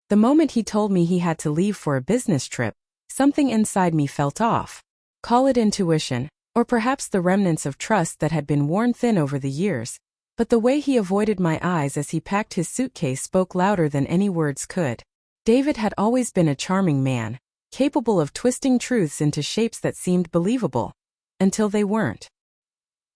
The moment he told me he had to leave for a business trip, something inside me felt off. Call it intuition, or perhaps the remnants of trust that had been worn thin over the years, but the way he avoided my eyes as he packed his suitcase spoke louder than any words could. David had always been a charming man, capable of twisting truths into shapes that seemed believable, until they weren't.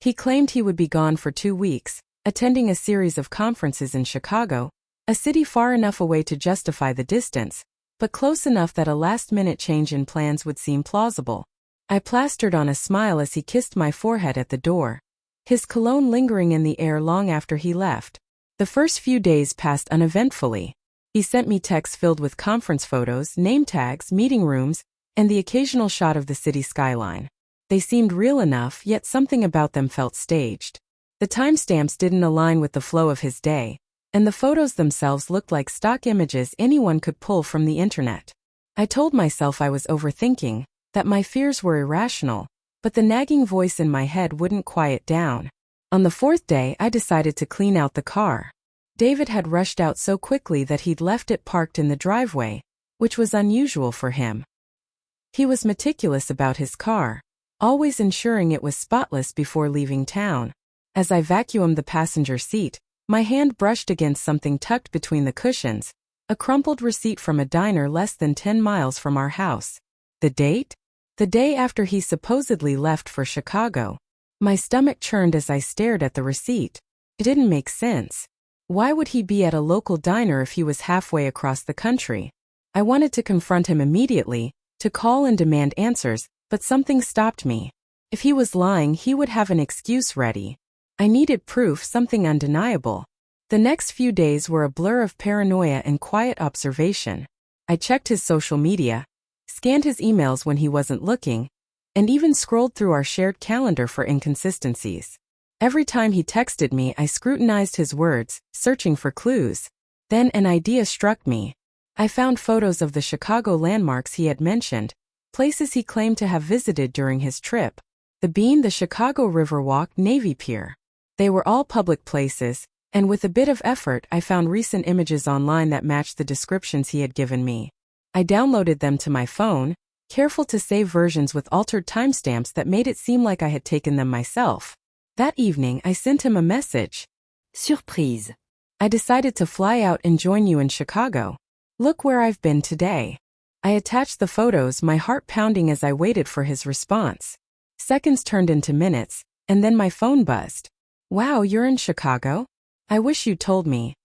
He claimed he would be gone for 2 weeks, attending a series of conferences in Chicago, a city far enough away to justify the distance, but close enough that a last-minute change in plans would seem plausible. I plastered on a smile as he kissed my forehead at the door, his cologne lingering in the air long after he left. The first few days passed uneventfully. He sent me texts filled with conference photos, name tags, meeting rooms, and the occasional shot of the city skyline. They seemed real enough, yet something about them felt staged. The timestamps didn't align with the flow of his day, and the photos themselves looked like stock images anyone could pull from the internet. I told myself I was overthinking, that my fears were irrational, but the nagging voice in my head wouldn't quiet down. On the 4th day, I decided to clean out the car. David had rushed out so quickly that he'd left it parked in the driveway, which was unusual for him. He was meticulous about his car, always ensuring it was spotless before leaving town. As I vacuumed the passenger seat, my hand brushed against something tucked between the cushions, a crumpled receipt from a diner less than 10 miles from our house. The date? The day after he supposedly left for Chicago. My stomach churned as I stared at the receipt. It didn't make sense. Why would he be at a local diner if he was halfway across the country? I wanted to confront him immediately, to call and demand answers, but something stopped me. If he was lying, he would have an excuse ready. I needed proof, something undeniable. The next few days were a blur of paranoia and quiet observation. I checked his social media, scanned his emails when he wasn't looking, and even scrolled through our shared calendar for inconsistencies. Every time he texted me, I scrutinized his words, searching for clues. Then an idea struck me. I found photos of the Chicago landmarks he had mentioned, places he claimed to have visited during his trip. The Bean, the Chicago Riverwalk, Navy Pier. They were all public places, and with a bit of effort I found recent images online that matched the descriptions he had given me. I downloaded them to my phone, careful to save versions with altered timestamps that made it seem like I had taken them myself. That evening I sent him a message. Surprise. I decided to fly out and join you in Chicago. Look where I've been today. I attached the photos, my heart pounding as I waited for his response. Seconds turned into minutes, and then my phone buzzed. Wow, you're in Chicago? I wish you'd told me.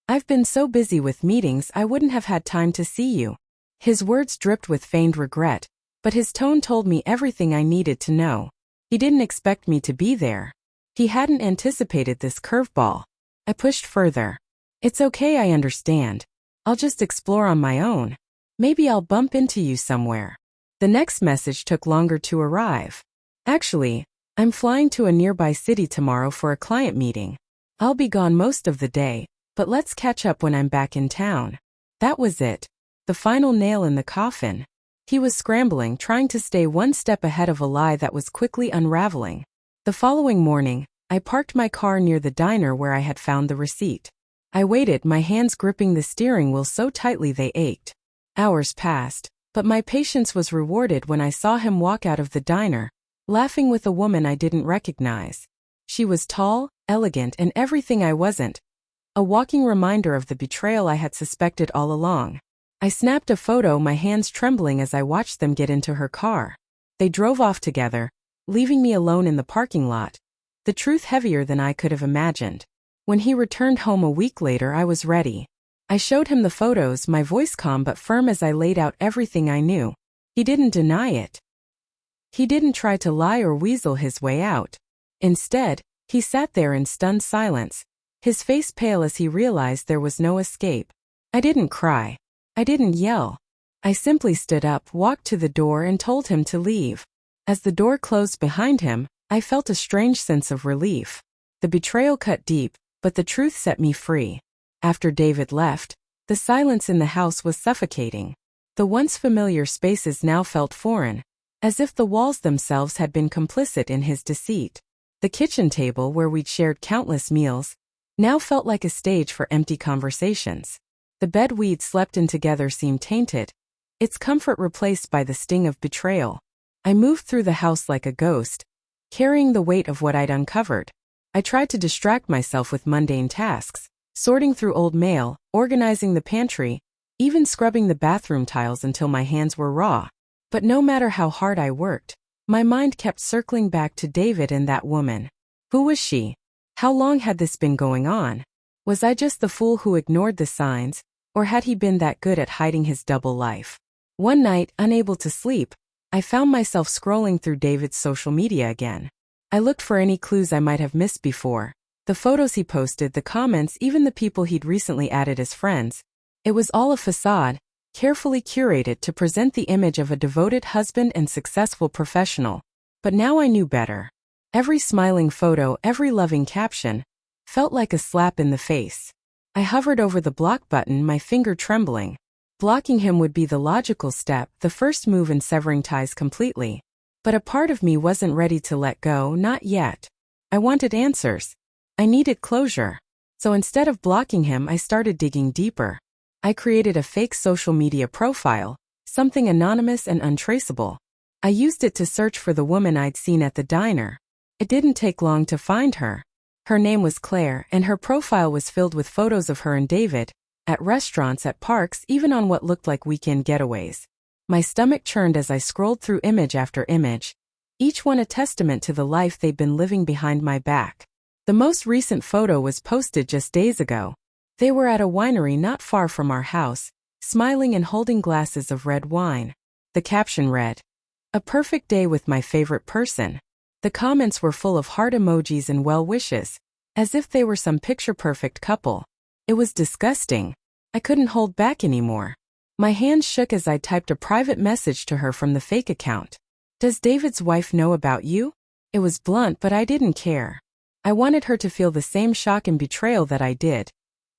I've been so busy with meetings I wouldn't have had time to see you. His words dripped with feigned regret, but his tone told me everything I needed to know. He didn't expect me to be there. He hadn't anticipated this curveball. I pushed further. It's okay, I understand. I'll just explore on my own. Maybe I'll bump into you somewhere. The next message took longer to arrive. Actually, I'm flying to a nearby city tomorrow for a client meeting. I'll be gone most of the day, but let's catch up when I'm back in town. That was it. The final nail in the coffin. He was scrambling, trying to stay one step ahead of a lie that was quickly unraveling. The following morning, I parked my car near the diner where I had found the receipt. I waited, my hands gripping the steering wheel so tightly they ached. Hours passed, but my patience was rewarded when I saw him walk out of the diner, laughing with a woman I didn't recognize. She was tall, elegant, and everything I wasn't. A walking reminder of the betrayal I had suspected all along. I snapped a photo, my hands trembling as I watched them get into her car. They drove off together, leaving me alone in the parking lot. The truth heavier than I could have imagined. When he returned home a week later, I was ready. I showed him the photos, my voice calm but firm as I laid out everything I knew. He didn't deny it. He didn't try to lie or weasel his way out. Instead, he sat there in stunned silence, his face pale as he realized there was no escape. I didn't cry. I didn't yell. I simply stood up, walked to the door, and told him to leave. As the door closed behind him, I felt a strange sense of relief. The betrayal cut deep, but the truth set me free. After David left, the silence in the house was suffocating. The once familiar spaces now felt foreign, as if the walls themselves had been complicit in his deceit. The kitchen table where we'd shared countless meals now felt like a stage for empty conversations. The bed we'd slept in together seemed tainted, its comfort replaced by the sting of betrayal. I moved through the house like a ghost, carrying the weight of what I'd uncovered. I tried to distract myself with mundane tasks, sorting through old mail, organizing the pantry, even scrubbing the bathroom tiles until my hands were raw. But no matter how hard I worked, my mind kept circling back to David and that woman. Who was she? How long had this been going on? Was I just the fool who ignored the signs, or had he been that good at hiding his double life? One night, unable to sleep, I found myself scrolling through David's social media again. I looked for any clues I might have missed before. The photos he posted, the comments, even the people he'd recently added as friends. It was all a facade, carefully curated to present the image of a devoted husband and successful professional. But now I knew better. Every smiling photo, every loving caption, felt like a slap in the face. I hovered over the block button, my finger trembling. Blocking him would be the logical step, the first move in severing ties completely. But a part of me wasn't ready to let go, not yet. I wanted answers. I needed closure. So instead of blocking him, I started digging deeper. I created a fake social media profile, something anonymous and untraceable. I used it to search for the woman I'd seen at the diner. It didn't take long to find her. Her name was Claire, and her profile was filled with photos of her and David, at restaurants, at parks, even on what looked like weekend getaways. My stomach churned as I scrolled through image after image, each one a testament to the life they'd been living behind my back. The most recent photo was posted just days ago. They were at a winery not far from our house, smiling and holding glasses of red wine. The caption read, "A perfect day with my favorite person." The comments were full of heart emojis and well wishes, as if they were some picture-perfect couple. It was disgusting. I couldn't hold back anymore. My hands shook as I typed a private message to her from the fake account. "Does David's wife know about you?" It was blunt, but I didn't care. I wanted her to feel the same shock and betrayal that I did.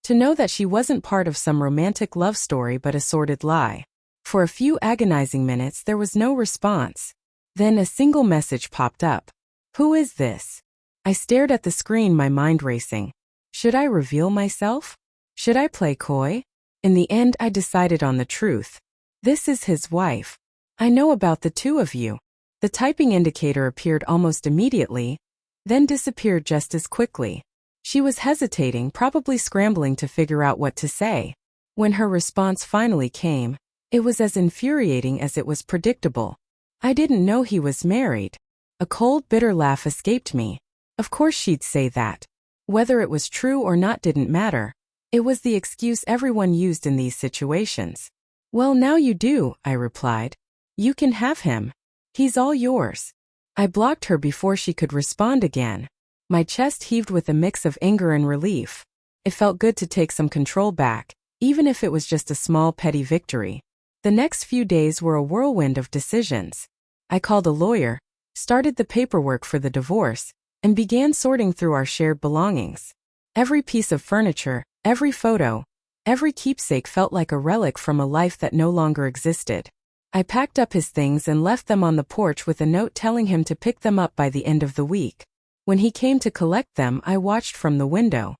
To know that she wasn't part of some romantic love story but a sordid lie. For a few agonizing minutes there was no response. Then a single message popped up. "Who is this?" I stared at the screen, my mind racing. Should I reveal myself? Should I play coy? In the end, I decided on the truth. "This is his wife. I know about the two of you." The typing indicator appeared almost immediately, then disappeared just as quickly. She was hesitating, probably scrambling to figure out what to say. When her response finally came, it was as infuriating as it was predictable. "I didn't know he was married." A cold, bitter laugh escaped me. Of course she'd say that. Whether it was true or not didn't matter. It was the excuse everyone used in these situations. "Well, now you do," I replied. "You can have him. He's all yours." I blocked her before she could respond again. My chest heaved with a mix of anger and relief. It felt good to take some control back, even if it was just a small petty victory. The next few days were a whirlwind of decisions. I called a lawyer, started the paperwork for the divorce, and began sorting through our shared belongings. Every piece of furniture, every photo, every keepsake felt like a relic from a life that no longer existed. I packed up his things and left them on the porch with a note telling him to pick them up by the end of the week. When he came to collect them, I watched from the window.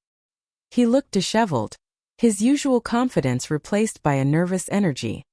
He looked disheveled, his usual confidence replaced by a nervous energy.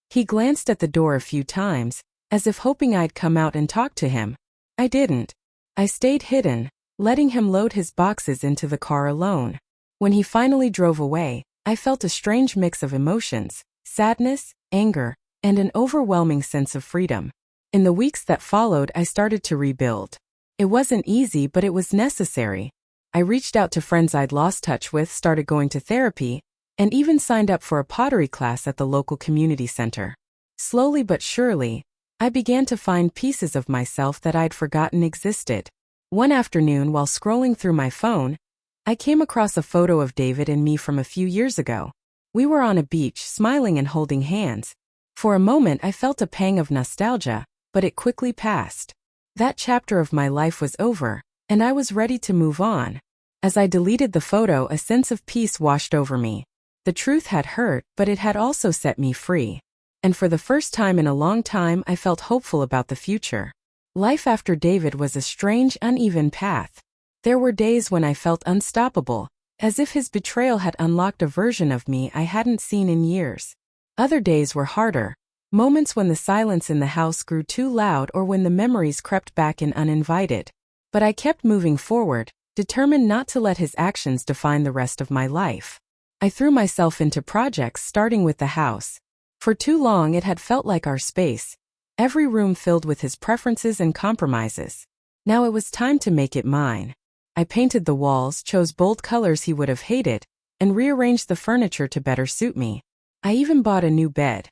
He glanced at the door a few times, as if hoping I'd come out and talk to him. I didn't. I stayed hidden, letting him load his boxes into the car alone. When he finally drove away, I felt a strange mix of emotions, sadness, anger, and an overwhelming sense of freedom. In the weeks that followed, I started to rebuild. It wasn't easy, but it was necessary. I reached out to friends I'd lost touch with, started going to therapy, and even signed up for a pottery class at the local community center. Slowly but surely, I began to find pieces of myself that I'd forgotten existed. One afternoon, while scrolling through my phone, I came across a photo of David and me from a few years ago. We were on a beach, smiling and holding hands. For a moment, I felt a pang of nostalgia, but it quickly passed. That chapter of my life was over, and I was ready to move on. As I deleted the photo, a sense of peace washed over me. The truth had hurt, but it had also set me free. And for the first time in a long time, I felt hopeful about the future. Life after David was a strange, uneven path. There were days when I felt unstoppable, as if his betrayal had unlocked a version of me I hadn't seen in years. Other days were harder, moments when the silence in the house grew too loud or when the memories crept back in uninvited. But I kept moving forward, determined not to let his actions define the rest of my life. I threw myself into projects starting with the house. For too long it had felt like our space, every room filled with his preferences and compromises. Now it was time to make it mine. I painted the walls, chose bold colors he would have hated, and rearranged the furniture to better suit me. I even bought a new bed.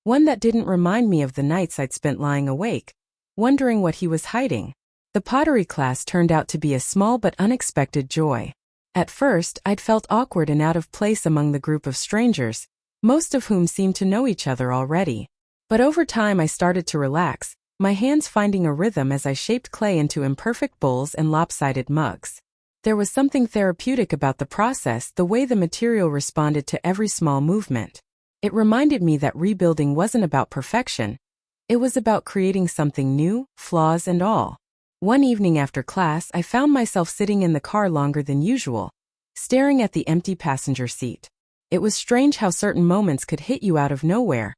One that didn't remind me of the nights I'd spent lying awake, wondering what he was hiding. The pottery class turned out to be a small but unexpected joy. At first, I'd felt awkward and out of place among the group of strangers, most of whom seemed to know each other already. But over time I started to relax, my hands finding a rhythm as I shaped clay into imperfect bowls and lopsided mugs. There was something therapeutic about the process, the way the material responded to every small movement. It reminded me that rebuilding wasn't about perfection. It was about creating something new, flaws and all. One evening after class, I found myself sitting in the car longer than usual, staring at the empty passenger seat. It was strange how certain moments could hit you out of nowhere,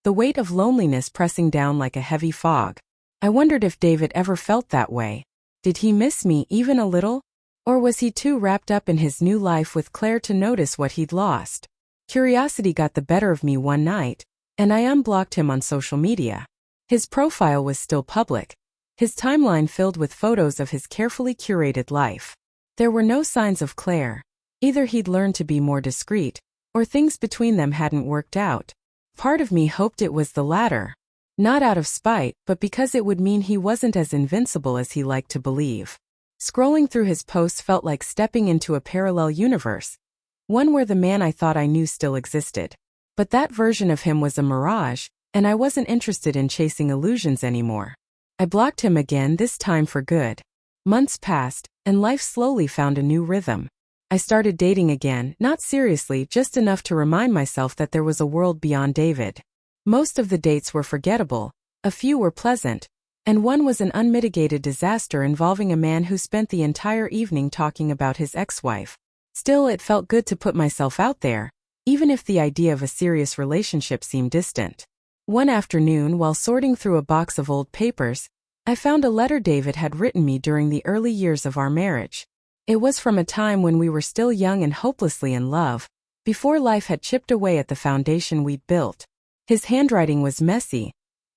the weight of loneliness pressing down like a heavy fog. I wondered if David ever felt that way. Did he miss me even a little? Or was he too wrapped up in his new life with Claire to notice what he'd lost? Curiosity got the better of me one night, and I unblocked him on social media. His profile was still public, his timeline filled with photos of his carefully curated life. There were no signs of Claire. Either he'd learned to be more discreet, or things between them hadn't worked out. Part of me hoped it was the latter. Not out of spite, but because it would mean he wasn't as invincible as he liked to believe. Scrolling through his posts felt like stepping into a parallel universe, one where the man I thought I knew still existed. But that version of him was a mirage, and I wasn't interested in chasing illusions anymore. I blocked him again, this time for good. Months passed, and life slowly found a new rhythm. I started dating again, not seriously, just enough to remind myself that there was a world beyond David. Most of the dates were forgettable, a few were pleasant, and one was an unmitigated disaster involving a man who spent the entire evening talking about his ex-wife. Still, it felt good to put myself out there, even if the idea of a serious relationship seemed distant. One afternoon, while sorting through a box of old papers, I found a letter David had written me during the early years of our marriage. It was from a time when we were still young and hopelessly in love, before life had chipped away at the foundation we'd built. His handwriting was messy,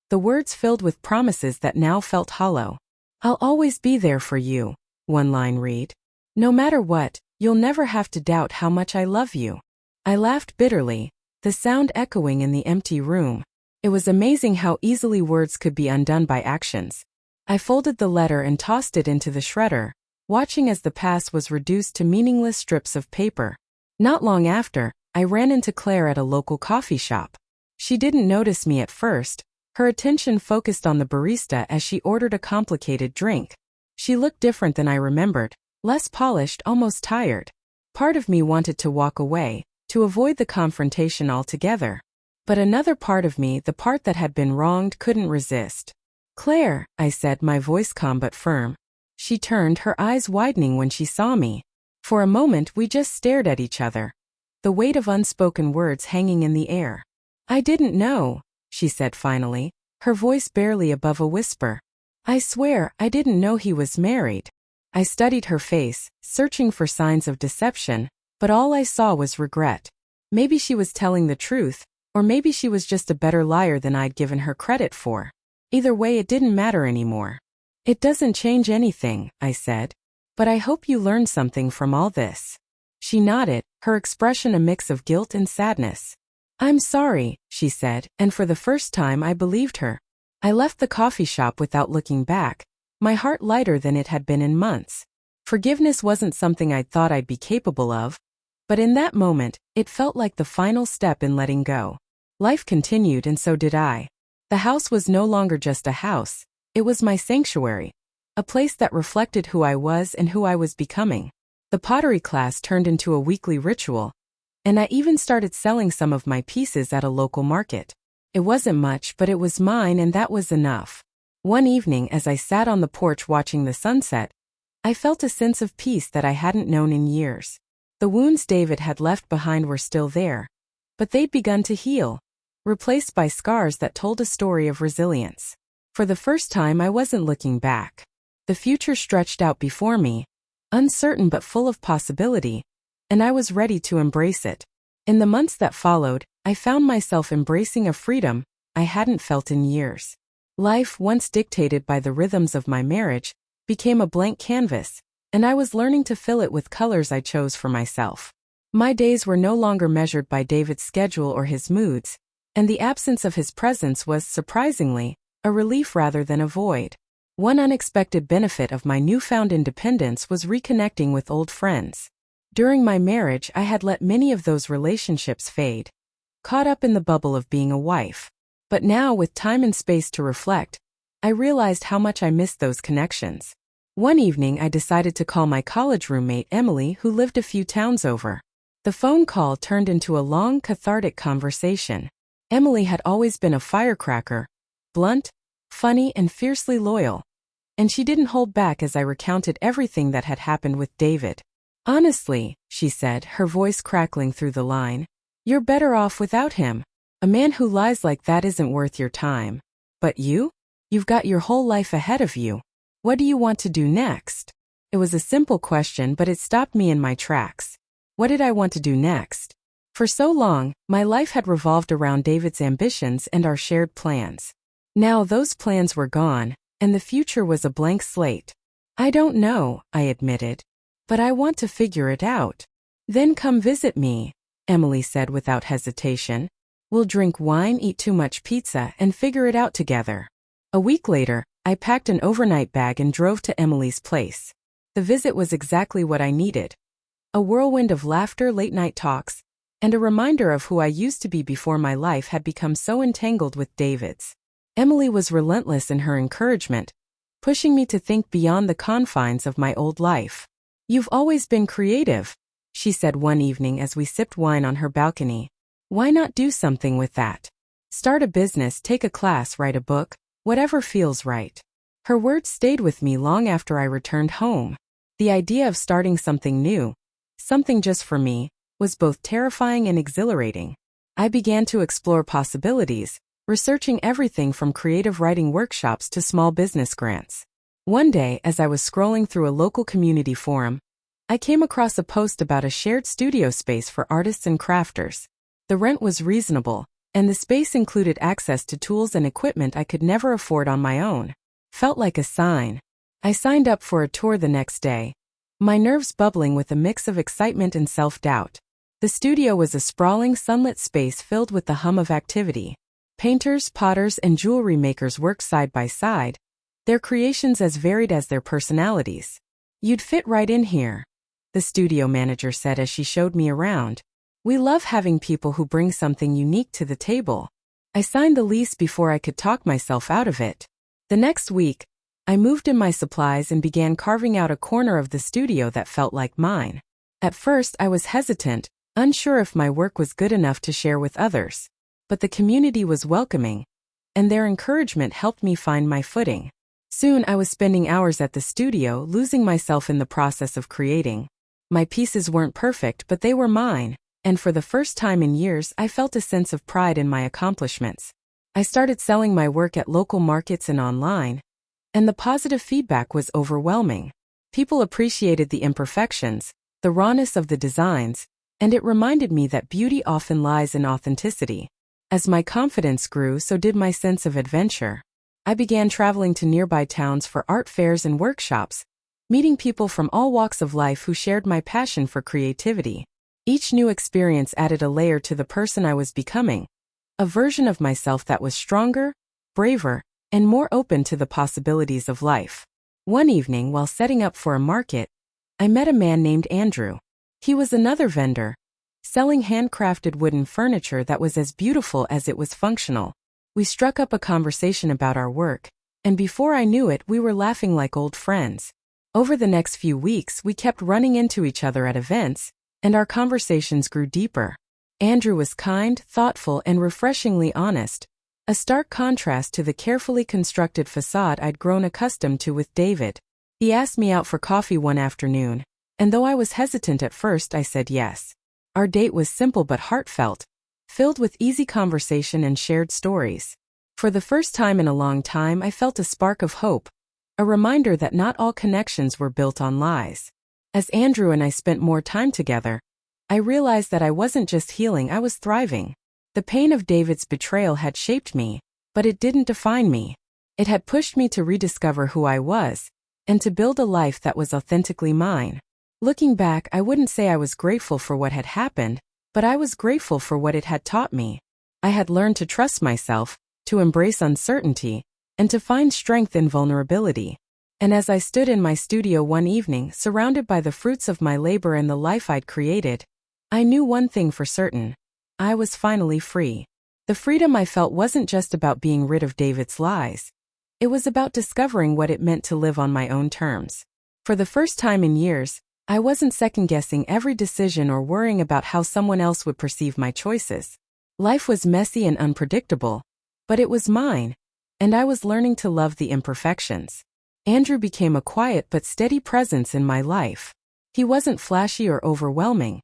the words filled with promises that now felt hollow. "I'll always be there for you," one line read. "No matter what, you'll never have to doubt how much I love you." I laughed bitterly, the sound echoing in the empty room. It was amazing how easily words could be undone by actions. I folded the letter and tossed it into the shredder, watching as the past was reduced to meaningless strips of paper. Not long after, I ran into Claire at a local coffee shop. She didn't notice me at first, her attention focused on the barista as she ordered a complicated drink. She looked different than I remembered, less polished, almost tired. Part of me wanted to walk away, to avoid the confrontation altogether. But another part of me, the part that had been wronged, couldn't resist. "Claire," I said, my voice calm but firm. She turned, her eyes widening when she saw me. For a moment we just stared at each other, the weight of unspoken words hanging in the air. "I didn't know," she said finally, her voice barely above a whisper. "I swear, I didn't know he was married." I studied her face, searching for signs of deception, but all I saw was regret. Maybe she was telling the truth, or maybe she was just a better liar than I'd given her credit for. Either way, it didn't matter anymore. "It doesn't change anything," I said. "But I hope you learned something from all this." She nodded, her expression a mix of guilt and sadness. "I'm sorry," she said, and for the first time I believed her. I left the coffee shop without looking back, my heart lighter than it had been in months. Forgiveness wasn't something I'd thought I'd be capable of, but in that moment, it felt like the final step in letting go. Life continued, and so did I. The house was no longer just a house, it was my sanctuary, a place that reflected who I was and who I was becoming. The pottery class turned into a weekly ritual, and I even started selling some of my pieces at a local market. It wasn't much, but it was mine, and that was enough. One evening, as I sat on the porch watching the sunset, I felt a sense of peace that I hadn't known in years. The wounds David had left behind were still there, but they'd begun to heal, replaced by scars that told a story of resilience. For the first time, I wasn't looking back. The future stretched out before me, uncertain but full of possibility, and I was ready to embrace it. In the months that followed, I found myself embracing a freedom I hadn't felt in years. Life, once dictated by the rhythms of my marriage, became a blank canvas, and I was learning to fill it with colors I chose for myself. My days were no longer measured by David's schedule or his moods, and the absence of his presence was, surprisingly, a relief rather than a void. One unexpected benefit of my newfound independence was reconnecting with old friends. During my marriage, I had let many of those relationships fade, caught up in the bubble of being a wife. But now, with time and space to reflect, I realized how much I missed those connections. One evening, I decided to call my college roommate Emily, who lived a few towns over. The phone call turned into a long, cathartic conversation. Emily had always been a firecracker, blunt, funny, and fiercely loyal. And she didn't hold back as I recounted everything that had happened with David. "Honestly," she said, her voice crackling through the line, "you're better off without him. A man who lies like that isn't worth your time. But you? You've got your whole life ahead of you. What do you want to do next?" It was a simple question, but it stopped me in my tracks. What did I want to do next? For so long, my life had revolved around David's ambitions and our shared plans. Now those plans were gone, and the future was a blank slate. "I don't know," I admitted. "But I want to figure it out." "Then come visit me," Emily said without hesitation. "We'll drink wine, eat too much pizza, and figure it out together." A week later, I packed an overnight bag and drove to Emily's place. The visit was exactly what I needed. A whirlwind of laughter, late-night talks, and a reminder of who I used to be before my life had become so entangled with David's. Emily was relentless in her encouragement, pushing me to think beyond the confines of my old life. "You've always been creative," she said one evening as we sipped wine on her balcony. "Why not do something with that? Start a business, take a class, write a book, whatever feels right." Her words stayed with me long after I returned home. The idea of starting something new, something just for me, was both terrifying and exhilarating. I began to explore possibilities, researching everything from creative writing workshops to small business grants. One day, as I was scrolling through a local community forum, I came across a post about a shared studio space for artists and crafters. The rent was reasonable, and the space included access to tools and equipment I could never afford on my own. Felt like a sign. I signed up for a tour the next day, my nerves bubbling with a mix of excitement and self-doubt. The studio was a sprawling, sunlit space filled with the hum of activity. Painters, potters, and jewelry makers worked side by side, their creations as varied as their personalities. "You'd fit right in here," the studio manager said as she showed me around. "We love having people who bring something unique to the table." I signed the lease before I could talk myself out of it. The next week, I moved in my supplies and began carving out a corner of the studio that felt like mine. At first, I was hesitant, unsure if my work was good enough to share with others. But the community was welcoming, and their encouragement helped me find my footing. Soon I was spending hours at the studio, losing myself in the process of creating. My pieces weren't perfect, but they were mine, and for the first time in years I felt a sense of pride in my accomplishments. I started selling my work at local markets and online, and the positive feedback was overwhelming. People appreciated the imperfections, the rawness of the designs, and it reminded me that beauty often lies in authenticity. As my confidence grew, so did my sense of adventure. I began traveling to nearby towns for art fairs and workshops, meeting people from all walks of life who shared my passion for creativity. Each new experience added a layer to the person I was becoming, a version of myself that was stronger, braver, and more open to the possibilities of life. One evening, while setting up for a market, I met a man named Andrew. He was another vendor, selling handcrafted wooden furniture that was as beautiful as it was functional. We struck up a conversation about our work, and before I knew it, we were laughing like old friends. Over the next few weeks, we kept running into each other at events, and our conversations grew deeper. Andrew was kind, thoughtful, and refreshingly honest, a stark contrast to the carefully constructed facade I'd grown accustomed to with David. He asked me out for coffee one afternoon, And though I was hesitant at first, I said yes. Our date was simple but heartfelt, filled with easy conversation and shared stories. For the first time in a long time, I felt a spark of hope, a reminder that not all connections were built on lies. As Andrew and I spent more time together, I realized that I wasn't just healing, I was thriving. The pain of David's betrayal had shaped me, but it didn't define me. It had pushed me to rediscover who I was, and to build a life that was authentically mine. Looking back, I wouldn't say I was grateful for what had happened, but I was grateful for what it had taught me. I had learned to trust myself, to embrace uncertainty, and to find strength in vulnerability. And as I stood in my studio one evening, surrounded by the fruits of my labor and the life I'd created, I knew one thing for certain. I was finally free. The freedom I felt wasn't just about being rid of David's lies. It was about discovering what it meant to live on my own terms. For the first time in years, I wasn't second-guessing every decision or worrying about how someone else would perceive my choices. Life was messy and unpredictable, but it was mine, and I was learning to love the imperfections. Andrew became a quiet but steady presence in my life. He wasn't flashy or overwhelming.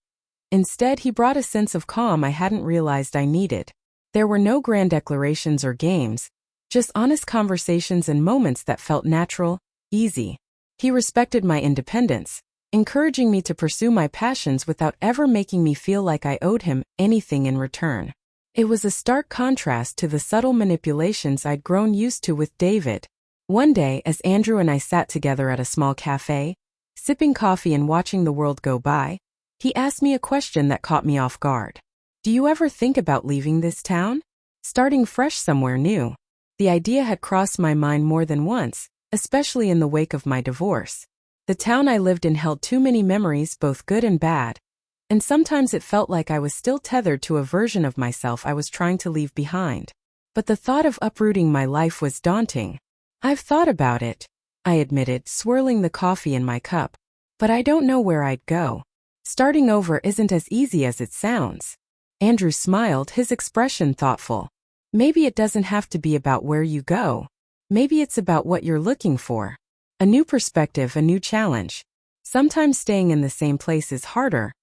Instead, he brought a sense of calm I hadn't realized I needed. There were no grand declarations or games, just honest conversations and moments that felt natural, easy. He respected my independence, encouraging me to pursue my passions without ever making me feel like I owed him anything in return. It was a stark contrast to the subtle manipulations I'd grown used to with David. One day, as Andrew and I sat together at a small cafe, sipping coffee and watching the world go by, he asked me a question that caught me off guard. Do you ever think about leaving this town? Starting fresh somewhere new? The idea had crossed my mind more than once, especially in the wake of my divorce. The town I lived in held too many memories, both good and bad, and sometimes it felt like I was still tethered to a version of myself I was trying to leave behind. But the thought of uprooting my life was daunting. I've thought about it, I admitted, swirling the coffee in my cup. But I don't know where I'd go. Starting over isn't as easy as it sounds. Andrew smiled, his expression thoughtful. Maybe it doesn't have to be about where you go. Maybe it's about what you're looking for. A new perspective, a new challenge. Sometimes staying in the same place is harder,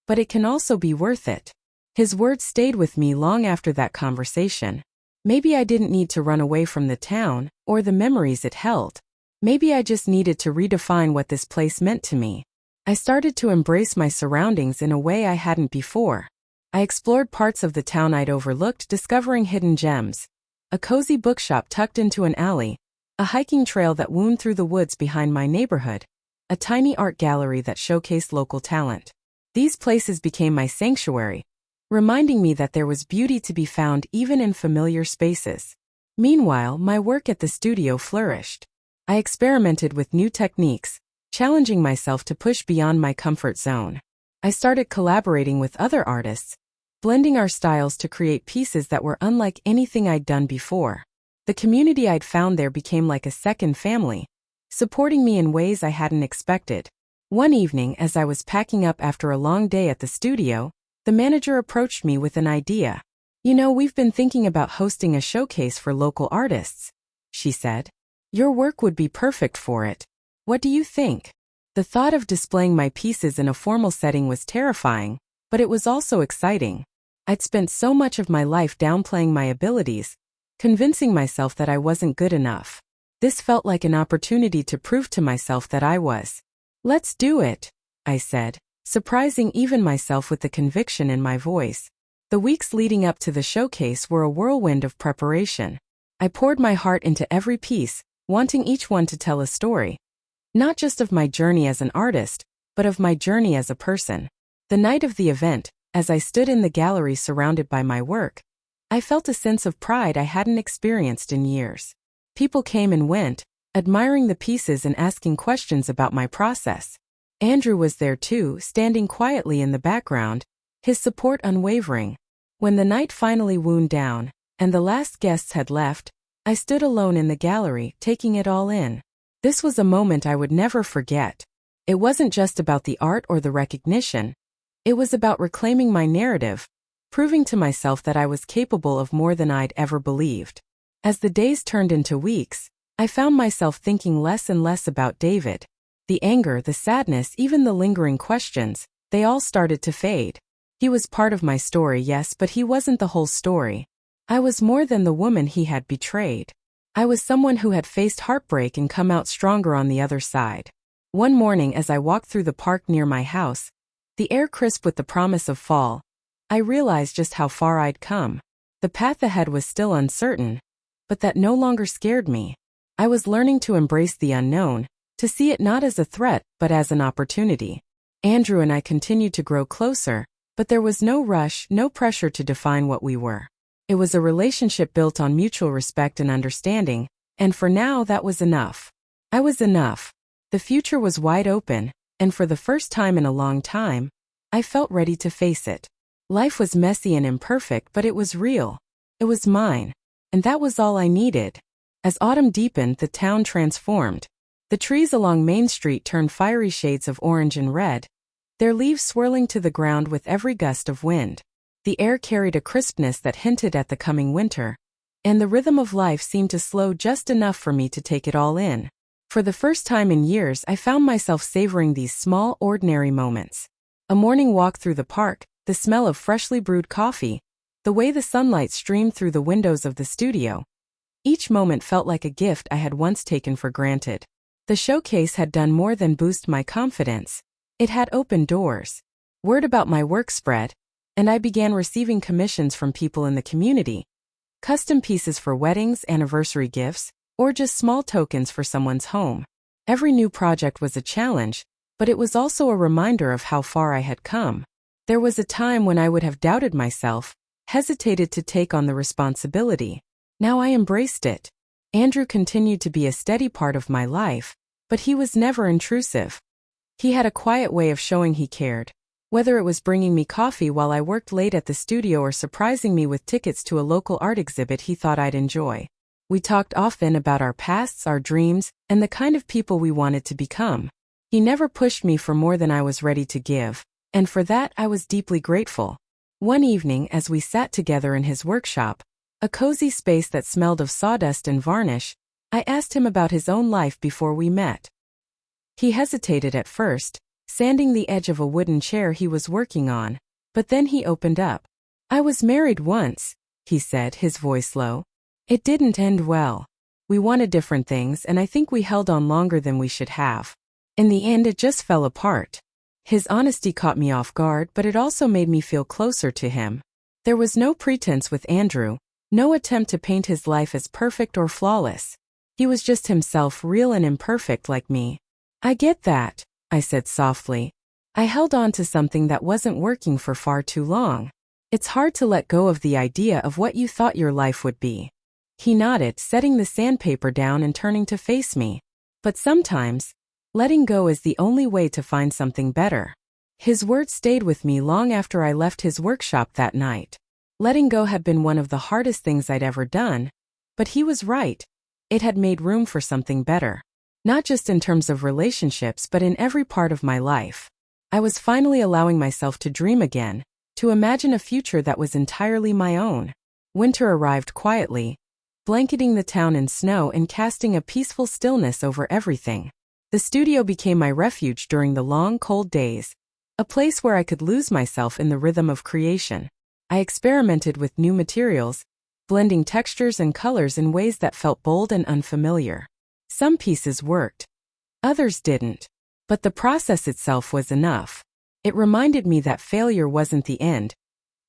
but it can also be worth it. His words stayed with me long after that conversation. Maybe I didn't need to run away from the town, or the memories it held. Maybe I just needed to redefine what this place meant to me. I started to embrace my surroundings in a way I hadn't before. I explored parts of the town I'd overlooked, discovering hidden gems. A cozy bookshop tucked into an alley, a hiking trail that wound through the woods behind my neighborhood, a tiny art gallery that showcased local talent. These places became my sanctuary, reminding me that there was beauty to be found even in familiar spaces. Meanwhile, my work at the studio flourished. I experimented with new techniques, challenging myself to push beyond my comfort zone. I started collaborating with other artists, blending our styles to create pieces that were unlike anything I'd done before. The community I'd found there became like a second family, supporting me in ways I hadn't expected. One evening, as I was packing up after a long day at the studio, the manager approached me with an idea. You know, we've been thinking about hosting a showcase for local artists, she said. Your work would be perfect for it. What do you think? The thought of displaying my pieces in a formal setting was terrifying, but it was also exciting. I'd spent so much of my life downplaying my abilities, convincing myself that I wasn't good enough. This felt like an opportunity to prove to myself that I was. Let's do it, I said, surprising even myself with the conviction in my voice. The weeks leading up to the showcase were a whirlwind of preparation. I poured my heart into every piece, wanting each one to tell a story. Not just of my journey as an artist, but of my journey as a person. The night of the event, as I stood in the gallery surrounded by my work, I felt a sense of pride I hadn't experienced in years. People came and went, admiring the pieces and asking questions about my process. Andrew was there too, standing quietly in the background, his support unwavering. When the night finally wound down, and the last guests had left, I stood alone in the gallery, taking it all in. This was a moment I would never forget. It wasn't just about the art or the recognition. It was about reclaiming my narrative, proving to myself that I was capable of more than I'd ever believed. As the days turned into weeks, I found myself thinking less and less about David. The anger, the sadness, even the lingering questions, they all started to fade. He was part of my story, yes, but he wasn't the whole story. I was more than the woman he had betrayed. I was someone who had faced heartbreak and come out stronger on the other side. One morning as I walked through the park near my house, the air crisp with the promise of fall, I realized just how far I'd come. The path ahead was still uncertain, but that no longer scared me. I was learning to embrace the unknown, to see it not as a threat, but as an opportunity. Andrew and I continued to grow closer, but there was no rush, no pressure to define what we were. It was a relationship built on mutual respect and understanding, and for now that was enough. I was enough. The future was wide open, and for the first time in a long time, I felt ready to face it. Life was messy and imperfect, but it was real. It was mine, and that was all I needed. As autumn deepened, the town transformed. The trees along Main Street turned fiery shades of orange and red, their leaves swirling to the ground with every gust of wind. The air carried a crispness that hinted at the coming winter, and the rhythm of life seemed to slow just enough for me to take it all in. For the first time in years, I found myself savoring these small, ordinary moments. A morning walk through the park, the smell of freshly brewed coffee, the way the sunlight streamed through the windows of the studio. Each moment felt like a gift I had once taken for granted. The showcase had done more than boost my confidence. It had opened doors. Word about my work spread, and I began receiving commissions from people in the community. Custom pieces for weddings, anniversary gifts, or just small tokens for someone's home. Every new project was a challenge, but it was also a reminder of how far I had come. There was a time when I would have doubted myself, hesitated to take on the responsibility. Now I embraced it. Andrew continued to be a steady part of my life, but he was never intrusive. He had a quiet way of showing he cared. Whether it was bringing me coffee while I worked late at the studio or surprising me with tickets to a local art exhibit he thought I'd enjoy. We talked often about our pasts, our dreams, and the kind of people we wanted to become. He never pushed me for more than I was ready to give, and for that I was deeply grateful. One evening, as we sat together in his workshop, a cozy space that smelled of sawdust and varnish, I asked him about his own life before we met. He hesitated at first, sanding the edge of a wooden chair he was working on, but then he opened up. "I was married once," he said, his voice low. "It didn't end well. We wanted different things, and I think we held on longer than we should have. In the end, it just fell apart." His honesty caught me off guard, but it also made me feel closer to him. There was no pretense with Andrew, no attempt to paint his life as perfect or flawless. He was just himself, real and imperfect like me. "I get that," I said softly. "I held on to something that wasn't working for far too long. It's hard to let go of the idea of what you thought your life would be." He nodded, setting the sandpaper down and turning to face me. "But sometimes, letting go is the only way to find something better." His words stayed with me long after I left his workshop that night. Letting go had been one of the hardest things I'd ever done, but he was right. It had made room for something better. Not just in terms of relationships, but in every part of my life. I was finally allowing myself to dream again, to imagine a future that was entirely my own. Winter arrived quietly, blanketing the town in snow and casting a peaceful stillness over everything. The studio became my refuge during the long, cold days, a place where I could lose myself in the rhythm of creation. I experimented with new materials, blending textures and colors in ways that felt bold and unfamiliar. Some pieces worked, others didn't, but the process itself was enough. It reminded me that failure wasn't the end.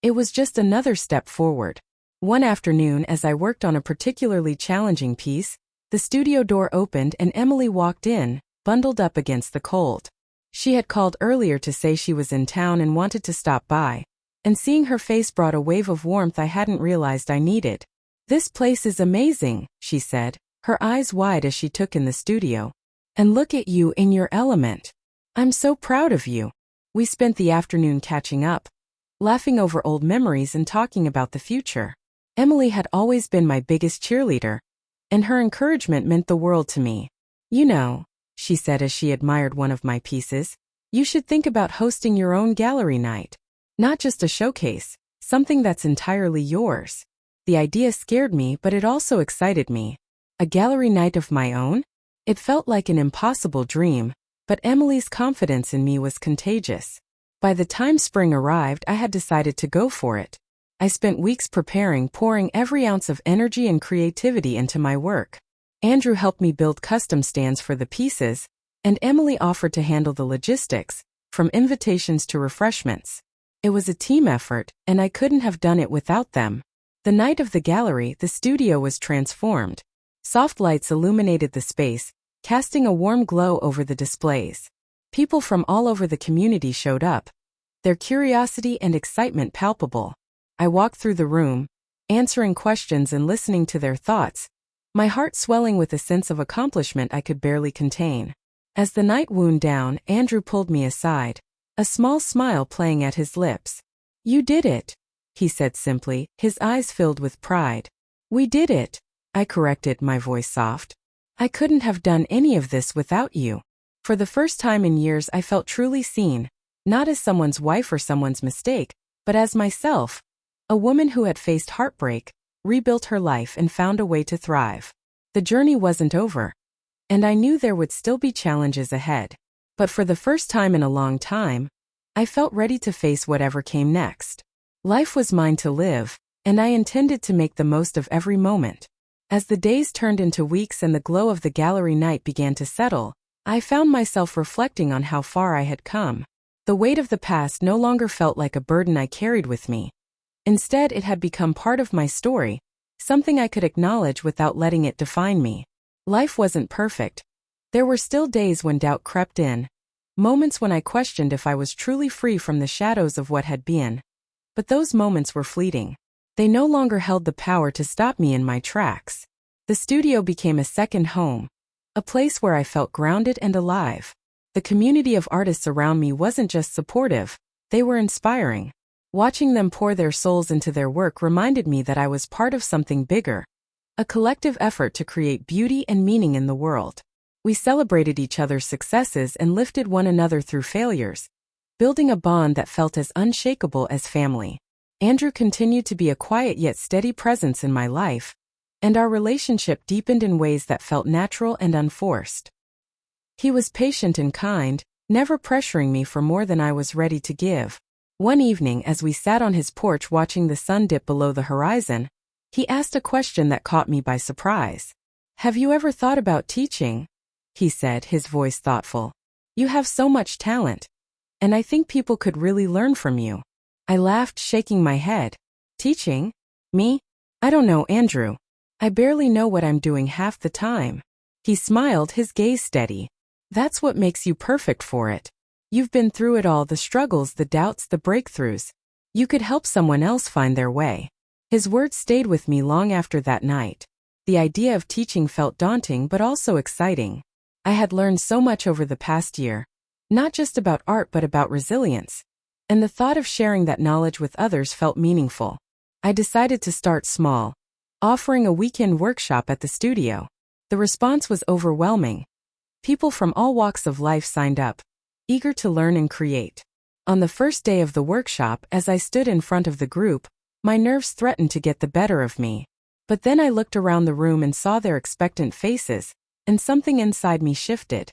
It was just another step forward. One afternoon, as I worked on a particularly challenging piece, the studio door opened and Emily walked in, bundled up against the cold. She had called earlier to say she was in town and wanted to stop by, and seeing her face brought a wave of warmth I hadn't realized I needed. "This place is amazing," she said, her eyes wide as she took in the studio. "And look at you in your element. I'm so proud of you." We spent the afternoon catching up, laughing over old memories and talking about the future. Emily had always been my biggest cheerleader, and her encouragement meant the world to me. "You know," she said as she admired one of my pieces, "you should think about hosting your own gallery night. Not just a showcase, something that's entirely yours." The idea scared me, but it also excited me. A gallery night of my own? It felt like an impossible dream, but Emily's confidence in me was contagious. By the time spring arrived, I had decided to go for it. I spent weeks preparing, pouring every ounce of energy and creativity into my work. Andrew helped me build custom stands for the pieces, and Emily offered to handle the logistics, from invitations to refreshments. It was a team effort, and I couldn't have done it without them. The night of the gallery, the studio was transformed. Soft lights illuminated the space, casting a warm glow over the displays. People from all over the community showed up, their curiosity and excitement palpable. I walked through the room, answering questions and listening to their thoughts, my heart swelling with a sense of accomplishment I could barely contain. As the night wound down, Andrew pulled me aside, a small smile playing at his lips. "You did it," he said simply, his eyes filled with pride. "We did it," I corrected, my voice soft. "I couldn't have done any of this without you." For the first time in years, I felt truly seen, not as someone's wife or someone's mistake, but as myself, a woman who had faced heartbreak, rebuilt her life and found a way to thrive. The journey wasn't over, and I knew there would still be challenges ahead. But for the first time in a long time, I felt ready to face whatever came next. Life was mine to live, and I intended to make the most of every moment. As the days turned into weeks and the glow of the gallery night began to settle, I found myself reflecting on how far I had come. The weight of the past no longer felt like a burden I carried with me. Instead, it had become part of my story, something I could acknowledge without letting it define me. Life wasn't perfect. There were still days when doubt crept in, moments when I questioned if I was truly free from the shadows of what had been. But those moments were fleeting. They no longer held the power to stop me in my tracks. The studio became a second home, a place where I felt grounded and alive. The community of artists around me wasn't just supportive, they were inspiring. Watching them pour their souls into their work reminded me that I was part of something bigger, a collective effort to create beauty and meaning in the world. We celebrated each other's successes and lifted one another through failures, building a bond that felt as unshakable as family. Andrew continued to be a quiet yet steady presence in my life, and our relationship deepened in ways that felt natural and unforced. He was patient and kind, never pressuring me for more than I was ready to give. One evening, as we sat on his porch watching the sun dip below the horizon, he asked a question that caught me by surprise. "Have you ever thought about teaching?" he said, his voice thoughtful. "You have so much talent, and I think people could really learn from you." I laughed, shaking my head. "Teaching? Me? I don't know, Andrew. I barely know what I'm doing half the time." He smiled, his gaze steady. "That's what makes you perfect for it. You've been through it all, the struggles, the doubts, the breakthroughs. You could help someone else find their way." His words stayed with me long after that night. The idea of teaching felt daunting but also exciting. I had learned so much over the past year, not just about art but about resilience, and the thought of sharing that knowledge with others felt meaningful. I decided to start small, offering a weekend workshop at the studio. The response was overwhelming. People from all walks of life signed up, eager to learn and create. On the first day of the workshop, as I stood in front of the group, my nerves threatened to get the better of me. But then I looked around the room and saw their expectant faces, and something inside me shifted.